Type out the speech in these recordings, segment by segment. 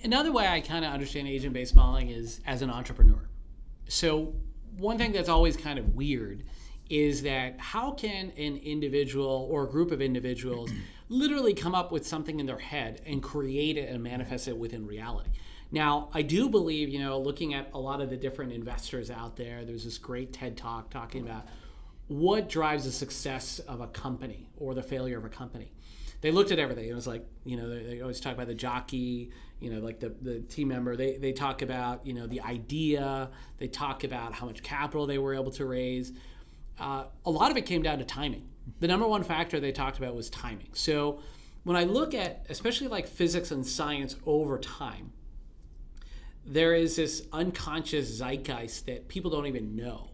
Another way I kind of understand agent-based modeling is as an entrepreneur. So one thing that's always kind of weird is that how can an individual or a group of individuals literally come up with something in their head and create it and manifest it within reality? Now, I do believe, looking at a lot of the different investors out there, there's this great TED Talk talking about what drives the success of a company or the failure of a company. They looked at everything. It was like, they always talk about the jockey, like the team member. They talk about, the idea. They talk about how much capital they were able to raise. A lot of it came down to timing. The number one factor they talked about was timing. So when I look at, especially like physics and science over time, there is this unconscious zeitgeist that people don't even know.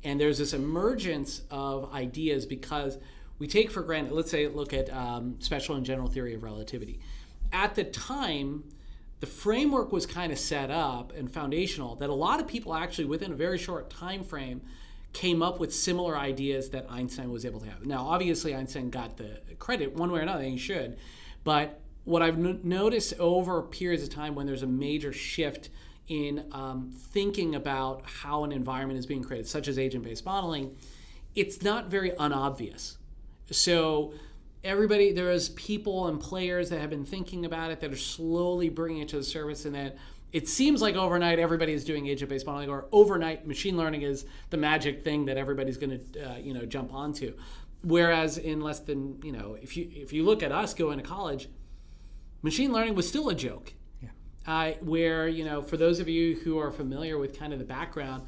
And there's this emergence of ideas because we take for granted, let's say, look at special and general theory of relativity. At the time, the framework was kind of set up and foundational that a lot of people actually within a very short time frame came up with similar ideas that Einstein was able to have. Now, obviously, Einstein got the credit one way or another, and he should. But what I've noticed over periods of time when there's a major shift in thinking about how an environment is being created, such as agent-based modeling, it's not very unobvious. So there's people and players that have been thinking about it that are slowly bringing it to the surface, and that it seems like overnight everybody is doing agent-based modeling, or overnight machine learning is the magic thing that everybody's going to jump onto. Whereas in less than if you look at us going to college, machine learning was still a joke. Yeah. Where for those of you who are familiar with kind of the background.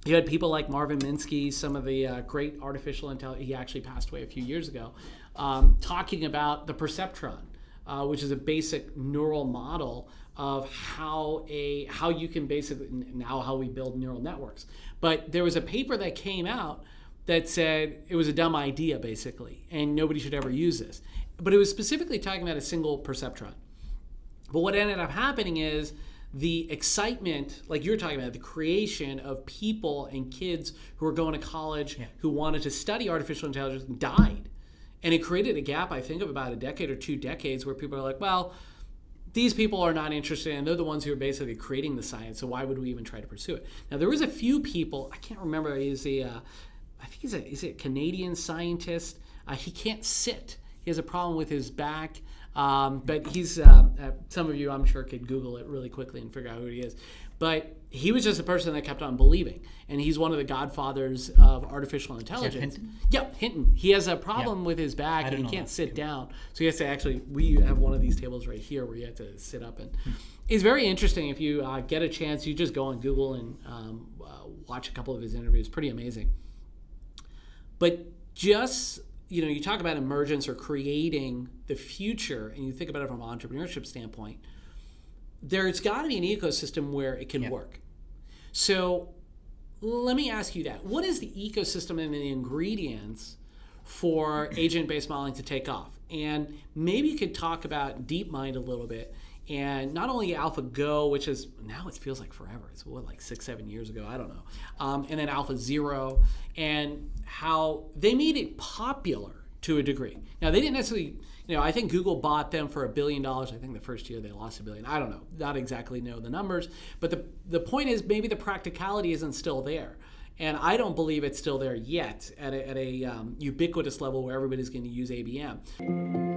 You had people like Marvin Minsky, some of the great artificial intelligence, he actually passed away a few years ago, talking about the perceptron, which is a basic neural model of how you can basically, now how we build neural networks. But there was a paper that came out that said it was a dumb idea, basically, and nobody should ever use this. But it was specifically talking about a single perceptron. But what ended up happening is the excitement, like you were talking about, the creation of people and kids who were going to college who wanted to study artificial intelligence died. And it created a gap, I think, of about a decade or 2 decades where people are like, well, these people are not interested, and they're the ones who are basically creating the science, so why would we even try to pursue it? Now, there was a few people, I can't remember, I think he's a Canadian scientist. He can't sit. He has a problem with his back. But he's, some of you I'm sure could Google it really quickly and figure out who he is. But he was just a person that kept on believing. And he's one of the godfathers of artificial intelligence. Hinton? Yep, Hinton. He has a problem with his back and he can't sit down. So he has to we have one of these tables right here where you have to sit up. And it's very interesting. If you get a chance, you just go on Google and watch a couple of his interviews. Pretty amazing. But just... you talk about emergence or creating the future, and you think about it from an entrepreneurship standpoint, there's got to be an ecosystem where it can work. So let me ask you that. What is the ecosystem and the ingredients for agent-based modeling to take off? And maybe you could talk about DeepMind a little bit, and not only AlphaGo, which is, now it feels like forever. It's like 6-7 years ago, I don't know. And then AlphaZero, and how they made it popular to a degree. Now, they didn't necessarily, I think Google bought them for $1 billion. I think the first year they lost $1 billion. I don't know, not exactly know the numbers. But the point is maybe the practicality isn't still there. And I don't believe it's still there yet at a ubiquitous level where everybody's going to use ABM.